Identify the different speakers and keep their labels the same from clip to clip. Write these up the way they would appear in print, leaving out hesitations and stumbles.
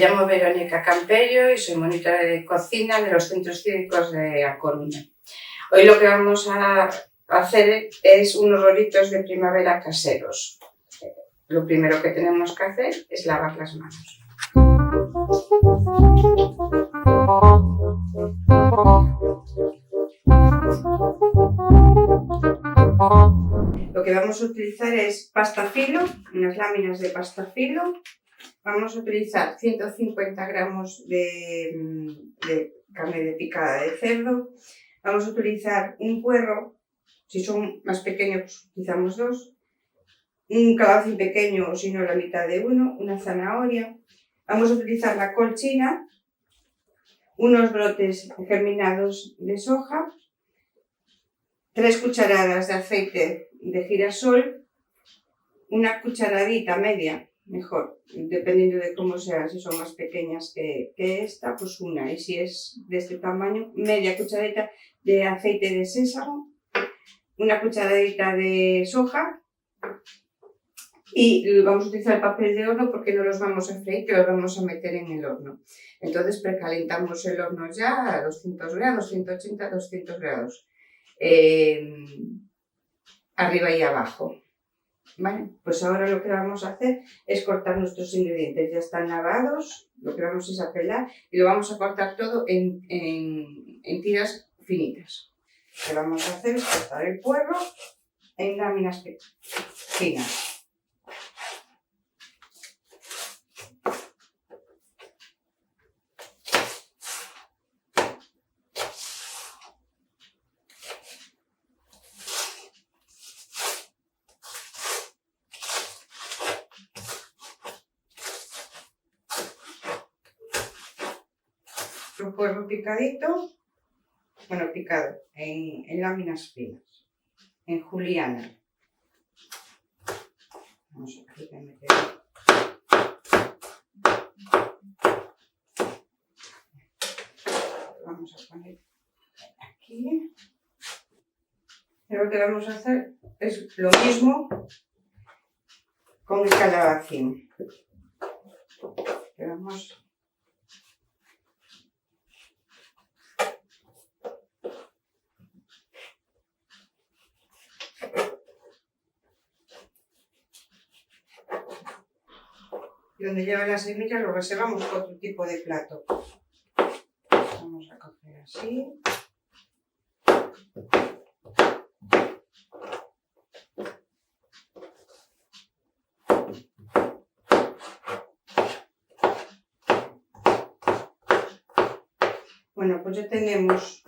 Speaker 1: llamo Verónica Camperio y soy monitora de cocina de los centros cívicos de A Coruña. Hoy lo que vamos a hacer es unos rollitos de primavera caseros. Lo primero que tenemos que hacer es lavar las manos. Lo que vamos a utilizar es pasta filo, unas láminas de pasta filo. Vamos a utilizar 150 gramos de carne de picada de cerdo. Vamos a utilizar un puerro, si son más pequeños pues utilizamos dos. Un calabacín pequeño o si no la mitad de uno, una zanahoria. Vamos a utilizar la col china, unos brotes germinados de soja, 3 cucharadas de aceite de girasol, una cucharadita media, mejor, dependiendo de cómo sea, si son más pequeñas que esta, pues una, y si es de este tamaño, media cucharadita de aceite de sésamo, una cucharadita de soja, y vamos a utilizar el papel de horno porque no los vamos a freír, que los vamos a meter en el horno. Entonces precalentamos el horno ya a 200 grados, 180, 200 grados, arriba y abajo. Vale, pues ahora lo que vamos a hacer es cortar nuestros ingredientes. Ya están lavados, lo que vamos es a pelar y lo vamos a cortar todo en tiras finitas. Lo que vamos a hacer es cortar el puerro en láminas finas. Un puerro picadito, bueno, picado en láminas finas, en juliana. Vamos a meter. Vamos a poner aquí. Y lo que vamos a hacer es lo mismo con el calabacín. Vamos y donde lleva las semillas lo reservamos para otro tipo de plato. Vamos a coger así. Bueno, pues ya tenemos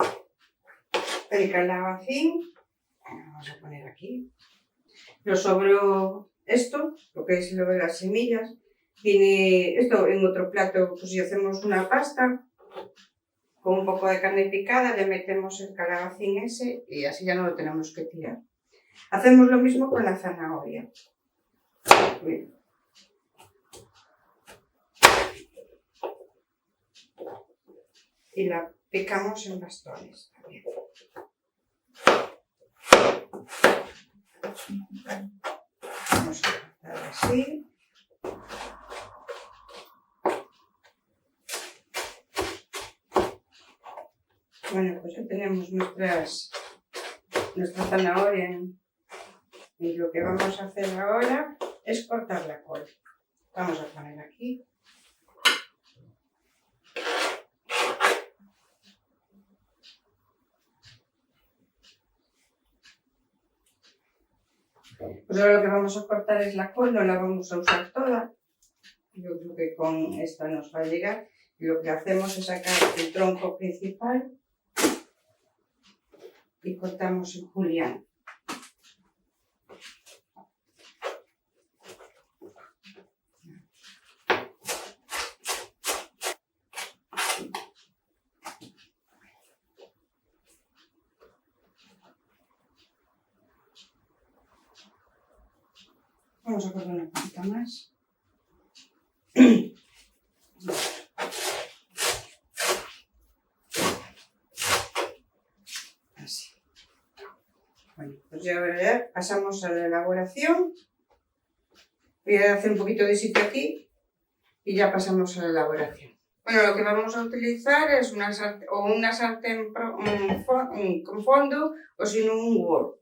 Speaker 1: el calabacín. Vamos a poner aquí. Nos sobró esto, lo que es lo de las semillas. Tiene esto en otro plato, pues si hacemos una pasta con un poco de carne picada, le metemos el calabacín ese y así ya no lo tenemos que tirar. Hacemos lo mismo con la zanahoria. Bien. Y la picamos en bastones también. Vamos a cortar así. Bueno, pues ya tenemos nuestra zanahoria y lo que vamos a hacer ahora es cortar la col. Vamos a poner aquí. Pues ahora lo que vamos a cortar es la col, no la vamos a usar toda. Yo creo que con esta nos va a llegar. Y lo que hacemos es sacar el tronco principal y cortamos en juliana. Vamos a cortar una poquita más. Así. Bueno, pues ya pasamos a la elaboración. Voy a hacer un poquito de sitio aquí y ya pasamos a la elaboración. Bueno, lo que vamos a utilizar es una sartén con fondo o si no un wok.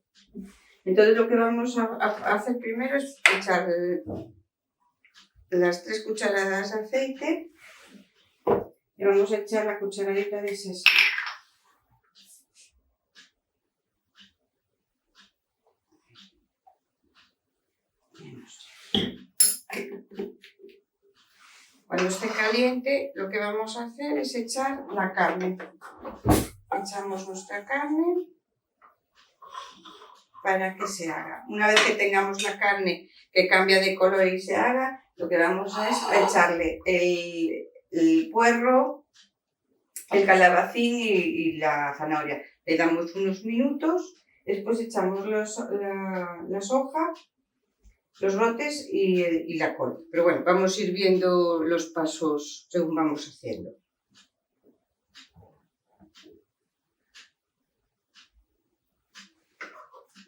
Speaker 1: Entonces lo que vamos a hacer primero es echar las 3 cucharadas de aceite y vamos a echar la cucharadita de sésamo. Cuando esté caliente, lo que vamos a hacer es echar la carne. Echamos nuestra carne para que se haga. Una vez que tengamos la carne que cambia de color y se haga, lo que vamos a es a echarle el puerro, el calabacín y la zanahoria. Le damos unos minutos, después echamos la soja, los brotes y la col. Pero bueno, vamos a ir viendo los pasos según vamos haciendo.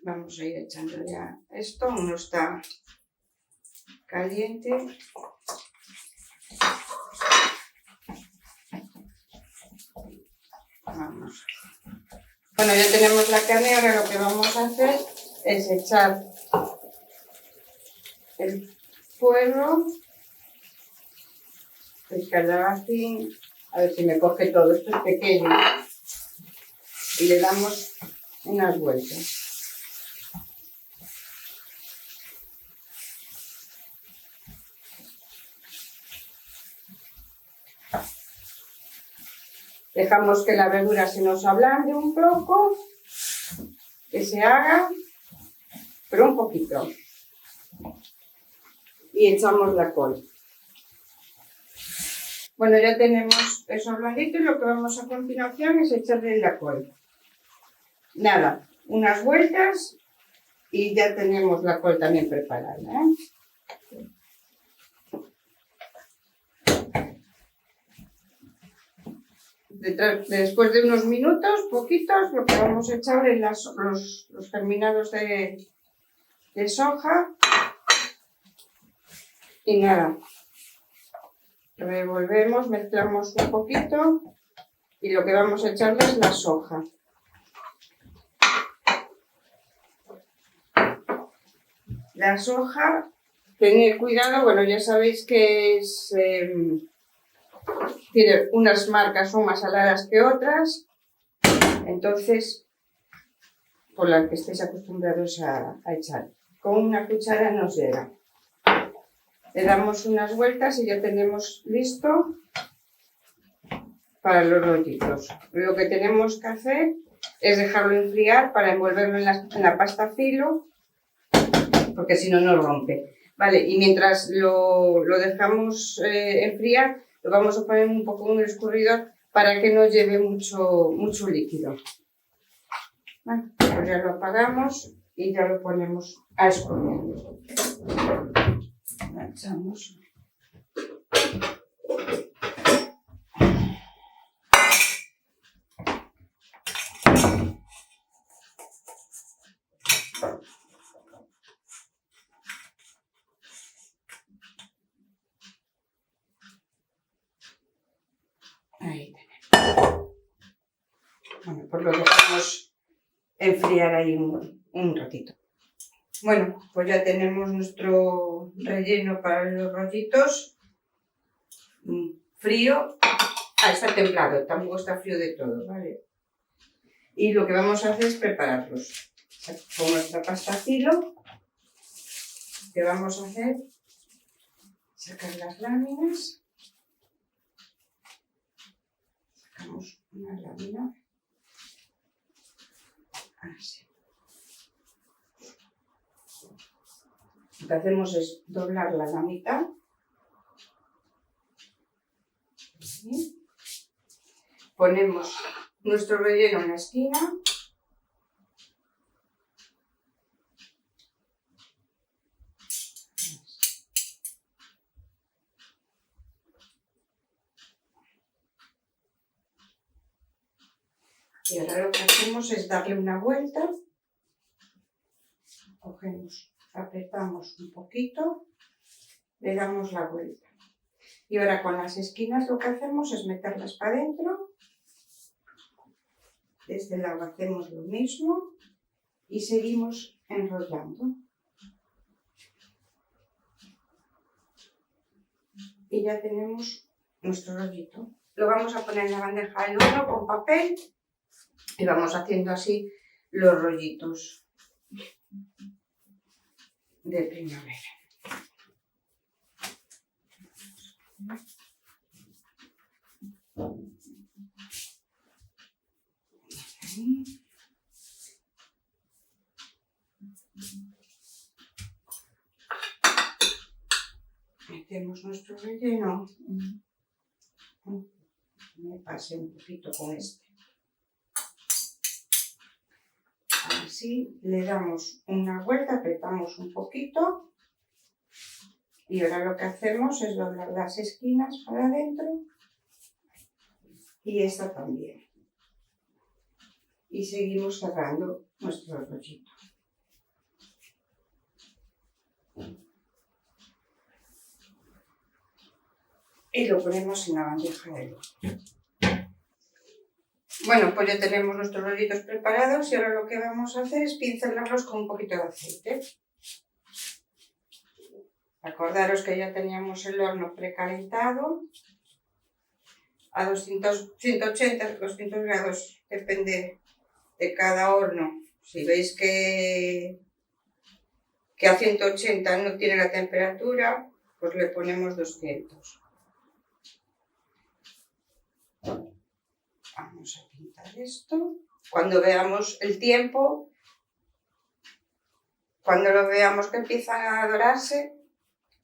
Speaker 1: Vamos a ir echando ya esto, aún no está caliente. Vamos. Bueno, ya tenemos la carne, ahora lo que vamos a hacer es echar el puerro, el calabacín, a ver si me coge todo, esto es pequeño, y le damos unas vueltas. Dejamos que la verdura se nos ablande un poco, que se haga, pero un poquito. Y echamos la col. Bueno, ya tenemos eso blandito y lo que vamos a continuación es echarle la col. Nada, unas vueltas y ya tenemos la col también preparada, ¿eh? Después de unos minutos, poquitos, lo que vamos a echar es los germinados de soja. Y nada, revolvemos, mezclamos un poquito y lo que vamos a echarle es la soja. La soja, tened cuidado, bueno, ya sabéis que es... tiene unas marcas son más saladas que otras, entonces por las que estéis acostumbrados a echar. Con una cuchara nos llega. Le damos unas vueltas y ya tenemos listo para los rollitos. Lo que tenemos que hacer es dejarlo enfriar para envolverlo en la pasta filo, porque si no, no rompe. Vale, y mientras lo dejamos enfriar, lo vamos a poner un poco en el escurridor para que no lleve mucho líquido. Bueno, pues ya lo apagamos y ya lo ponemos a escurrir. Lo echamos. Ahí tenemos. Bueno, pues lo dejamos enfriar ahí un ratito. Bueno, pues ya tenemos nuestro relleno para los rollitos. Frío. Está templado, tampoco está frío de todo, ¿vale? Y lo que vamos a hacer es prepararlos. Con nuestra pasta filo, que vamos a hacer, sacar las láminas. Sacamos una lámina. Así. Lo que hacemos es doblarla a la mitad. ¿Sí? Ponemos nuestro relleno en la esquina. Y ahora lo que hacemos es darle una vuelta. Cogemos, apretamos un poquito, le damos la vuelta. Y ahora con las esquinas lo que hacemos es meterlas para adentro. De este lado hacemos lo mismo y seguimos enrollando. Y ya tenemos nuestro rollito. Lo vamos a poner en la bandeja del horno con papel y vamos haciendo así los rollitos de primavera. Ahí. Metemos nuestro relleno. Me pasé un poquito con este. Así le damos una vuelta, apretamos un poquito y ahora lo que hacemos es doblar las esquinas para adentro y esta también. Y seguimos cerrando nuestro rollito. Y lo ponemos en la bandeja del horno. Bueno, pues ya tenemos nuestros rollitos preparados y ahora lo que vamos a hacer es pincelarlos con un poquito de aceite. Acordaros que ya teníamos el horno precalentado a 180, 200 grados, depende de cada horno. Si veis que a 180 no tiene la temperatura, pues le ponemos 200. Vamos a pintar esto. Cuando veamos el tiempo, cuando lo veamos que empiezan a dorarse,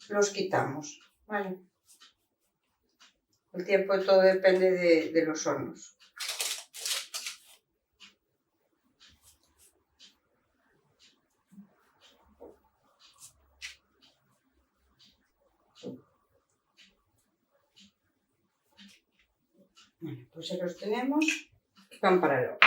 Speaker 1: los quitamos, ¿vale? El tiempo todo depende de los hornos. Bueno, pues ya los tenemos y van para el horno.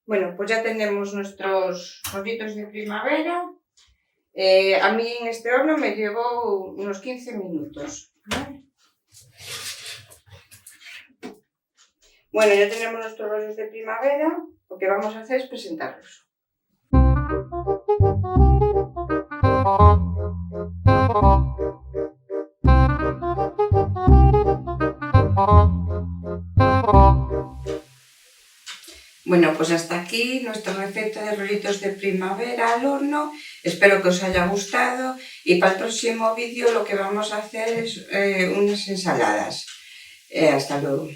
Speaker 1: Bueno, pues ya tenemos nuestros rollitos de primavera. A mí en este horno me llevó unos 15 minutos. ¿Vale? Bueno, ya tenemos nuestros rollos de primavera. Lo que vamos a hacer es presentarlos. Bueno, pues hasta aquí nuestra receta de rollitos de primavera al horno. Espero que os haya gustado y para el próximo vídeo lo que vamos a hacer es unas ensaladas. Hasta luego.